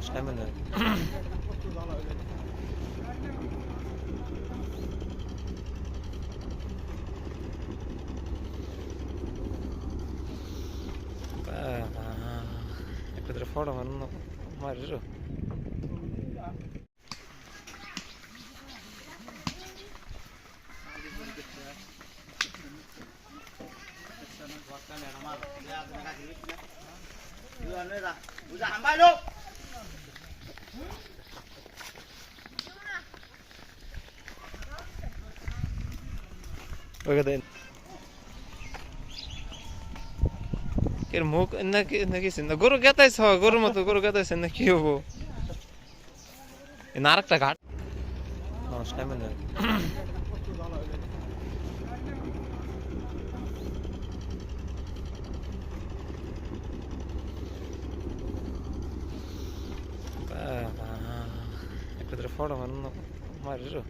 Stamina. Ecco fuori ma non marcio. Pagkain. এর মুখ নাকি নাকি না গরু গেতাইছ গরুর মতো গরু গেতাইছ না কি হবো না আরেকটা ঘাট stamina ecco fuori ma non marcio.